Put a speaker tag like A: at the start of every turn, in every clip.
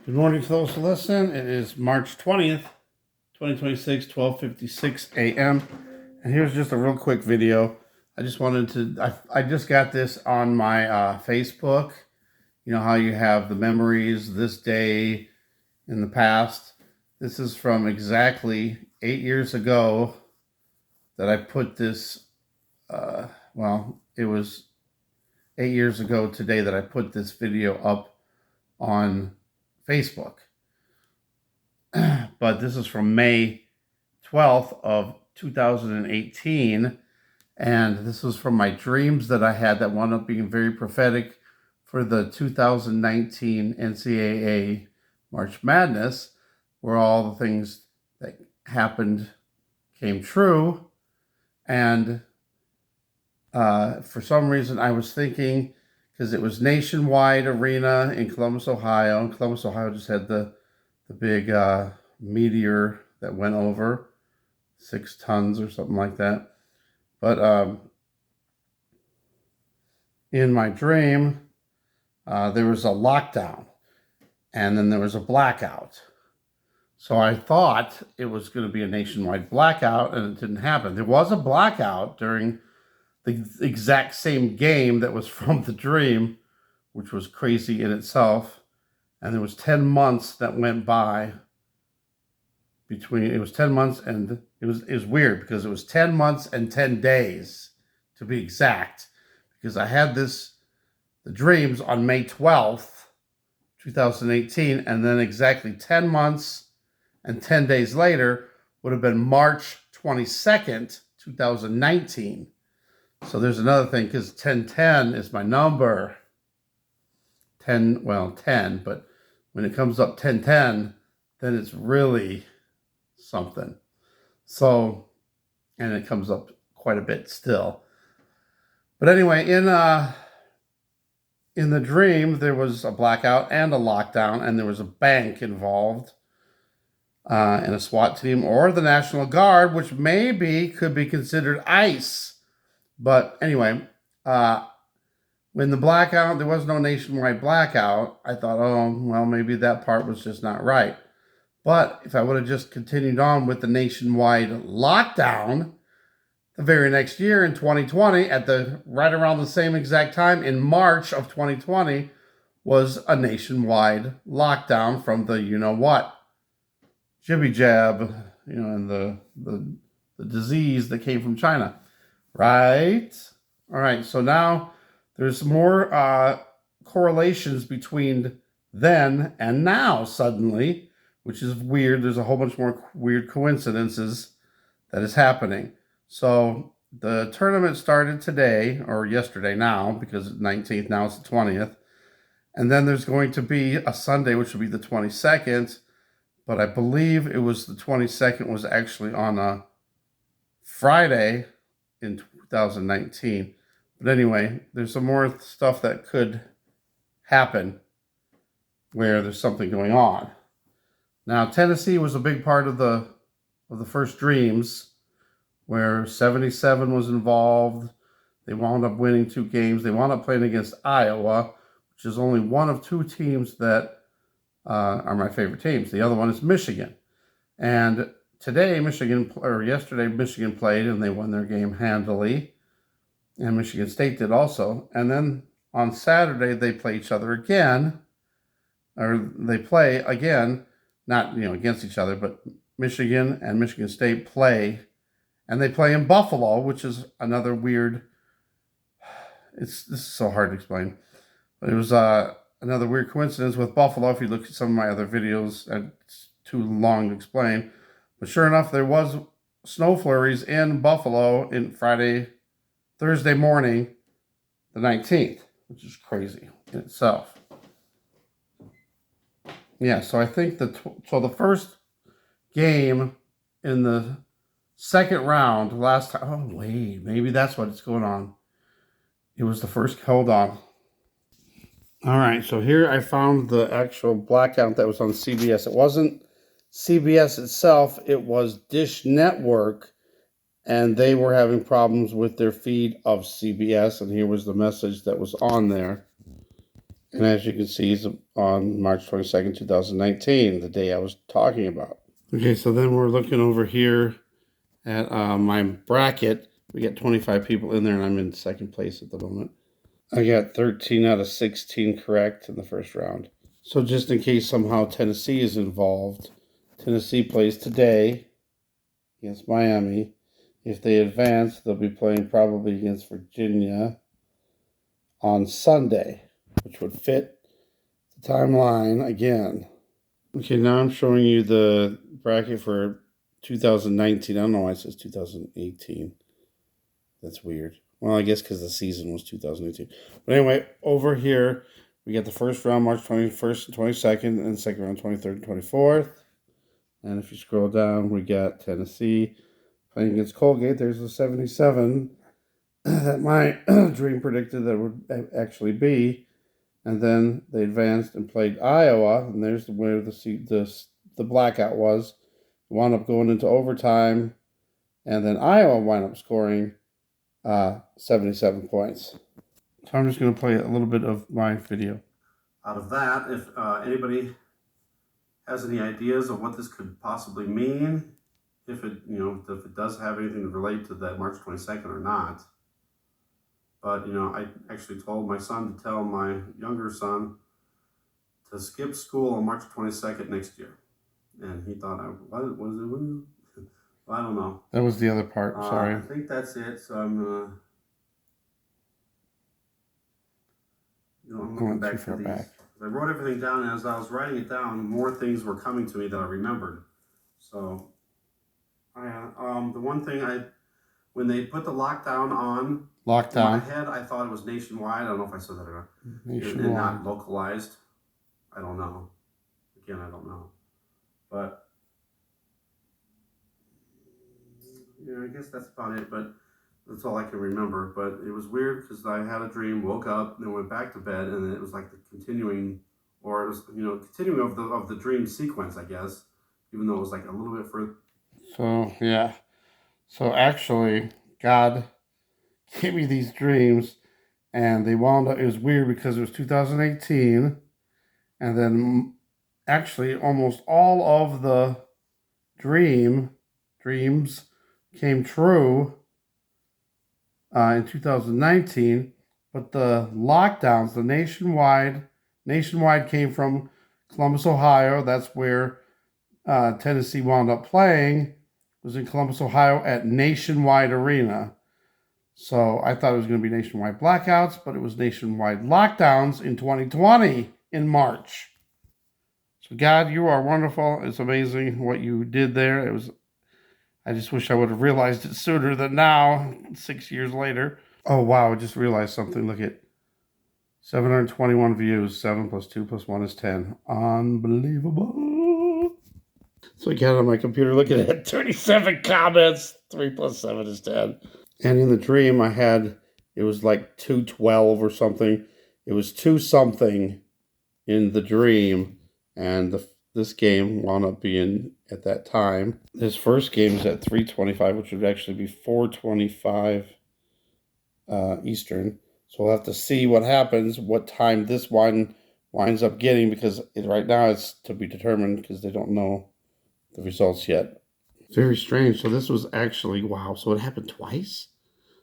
A: Good morning to those who listen. It is March 20th, 2026, 12:56 a.m. And here's just a real quick video. I just wanted to, I just got this on my Facebook. You know how you have the memories this day in the past. This is from exactly 8 years ago that I put this, it was 8 years ago today that I put this video up on Facebook. But this is from May 12th of 2018. And this was from my dreams that I had that wound up being very prophetic for the 2019 NCAA March Madness, where all the things that happened came true. And for some reason, I was thinking, because it was Nationwide Arena in Columbus, Ohio. And Columbus, Ohio just had the big meteor that went over 6 tons or something like that. But in my dream, there was a lockdown, and then there was a blackout. So I thought it was going to be a nationwide blackout, and it didn't happen. There was a blackout during the exact same game that was from the dream, which was crazy in itself. And there was 10 months that went by between, it was 10 months, and it was weird because it was 10 months and 10 days to be exact, because I had the dreams on May 12th, 2018, and then exactly 10 months and 10 days later would have been March 22nd, 2019. So there's another thing, because 1010 is my number. 10, but when it comes up 1010, then it's really something. So, and it comes up quite a bit still. But anyway, in the dream, there was a blackout and a lockdown, and there was a bank involved, and a SWAT team or the National Guard, which maybe could be considered ICE. But anyway, when the blackout, there was no nationwide blackout, I thought, oh, well, maybe that part was just not right. But if I would have just continued on with the nationwide lockdown, the very next year in 2020, right around the same exact time in March of 2020, was a nationwide lockdown from the you-know-what, jibby jab, and the disease that came from China, right? All right, so now there's more correlations between then and now suddenly, which is weird. There's a whole bunch more weird coincidences that is happening. So the tournament started today, or yesterday now, because it's 19th, now it's the 20th. And then there's going to be a Sunday, which will be the 22nd. But I believe it was the 22nd was actually on a Friday in 2019. But anyway, there's some more stuff that could happen where there's something going on. Now, Tennessee was a big part of the first dreams, where 77 was involved. They wound up winning 2 games. They wound up playing against Iowa, which is only one of 2 teams that are my favorite teams. The other one is Michigan. And yesterday, Michigan played, and they won their game handily. And Michigan State did also. And then on Saturday, they play each other again, or they play again, not against each other, but Michigan and Michigan State play, and they play in Buffalo, which is another weird. This is so hard to explain, but it was another weird coincidence with Buffalo. If you look at some of my other videos, it's too long to explain. But sure enough, there was snow flurries in Buffalo in Thursday morning, the 19th, which is crazy in itself. Yeah, so I think the first game in the second round last time. Oh, wait, maybe that's what's going on. It was the first, hold on. All right, so here I found the actual blackout that was on CBS. It wasn't CBS itself, it was Dish Network, and they were having problems with their feed of CBS, and here was the message that was on there. And as you can see, it's on March 22nd, 2019, the day I was talking about. Okay, so then we're looking over here at my bracket. We got 25 people in there, and I'm in second place at the moment. I got 13 out of 16 correct in the first round. So just in case somehow Tennessee is involved, Tennessee plays today against Miami. If they advance, they'll be playing probably against Virginia on Sunday, which would fit the timeline again. Okay, now I'm showing you the bracket for 2019. I don't know why it says 2018. That's weird. Well, I guess because the season was 2018. But anyway, over here, we got the first round, March 21st and 22nd, and second round, 23rd and 24th. And if you scroll down, we got Tennessee playing against Colgate. There's a 77 that my dream predicted that would actually be. And then they advanced and played Iowa, and there's where the blackout was. Wound up going into overtime, and then Iowa wound up scoring 77 points. So I'm just going to play a little bit of my video. Out of that, if anybody has any ideas of what this could possibly mean, if it does have anything to relate to that March 22nd or not. But, I actually told my son to tell my younger son to skip school on March 22nd next year. And he thought, what is it? Well, I don't know. That was the other part, sorry. I think that's it, so I'm looking back to these. I wrote everything down, and as I was writing it down, more things were coming to me that I remembered. So, the one thing when they put the lockdown on, in my head, I thought it was nationwide. I don't know if I said that or not. Nationwide. And not localized. I don't know. Again, I don't know. But, I guess that's about it. But that's all I can remember. But it was weird because I had a dream, woke up, and then went back to bed, and it was like the continuing, or it was, continuing of the dream sequence, I guess, even though it was like a little bit further. So, yeah. So actually, God gave me these dreams, and they wound up, it was weird because it was 2018, and then actually almost all of the dreams came true in 2019, but the lockdowns, the nationwide came from Columbus, Ohio. That's where Tennessee wound up playing, was in Columbus, Ohio at Nationwide Arena. So I thought it was going to be nationwide blackouts, but it was nationwide lockdowns in 2020 in March. So God, you are wonderful. It's amazing what you did there. I just wish I would have realized it sooner than now, 6 years later. Oh, wow, I just realized something. Look at 721 views. 7 plus 2 plus 1 is 10. Unbelievable. So I got on my computer looking at 37 comments. 3 plus 7 is 10. And in the dream I had, it was like 212 or something. It was 2 something in the dream. And this game wound up being, at that time, this first game is at 3:25, which would actually be 4:25 Eastern. So we'll have to see what happens, what time this one winds up getting, because right now it's to be determined because they don't know the results yet. Very strange. So this was actually, wow, so it happened twice?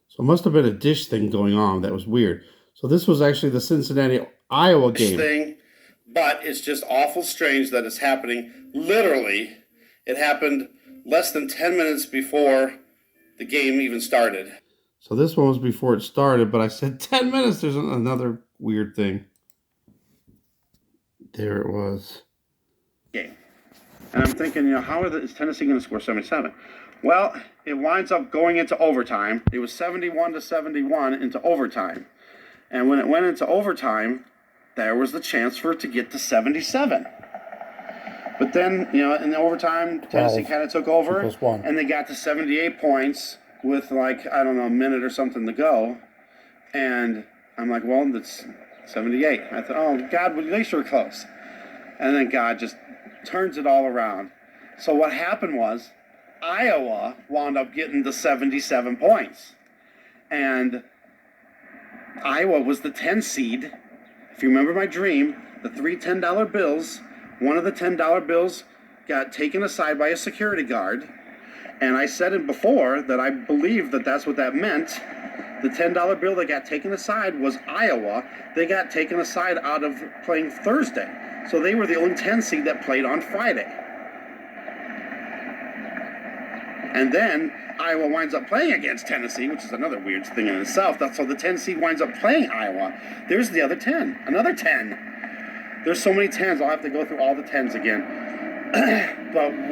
A: So it must have been a dish thing going on. That was weird. So this was actually the Cincinnati, Iowa game. Thing, but it's just awful strange that it's happening. Literally, it happened less than 10 minutes before the game even started. So this one was before it started, but I said 10 minutes. There's another weird thing. There it was. Game. And I'm thinking, how is Tennessee going to score 77? Well, it winds up going into overtime. It was 71-71 into overtime. And when it went into overtime, there was the chance for it to get to 77. But then, in the overtime, Tennessee kind of took over, and they got to 78 points with, a minute or something to go. And I'm like, well, that's 78. I thought, oh, God, at least we're close. And then God just turns it all around. So what happened was Iowa wound up getting the 77 points. And Iowa was the 10 seed,
B: if you remember my dream, the three $10 bills, one of the $10 bills got taken aside by a security guard. And I said it before that I believe that that's what that meant. The $10 bill that got taken aside was Iowa. They got taken aside out of playing Thursday. So they were the only 10 seed that played on Friday. And then Iowa winds up playing against Tennessee, which is another weird thing in itself. That's how the 10 seed winds up playing Iowa. There's the other 10. Another 10. There's so many 10s, I'll have to go through all the 10s again. But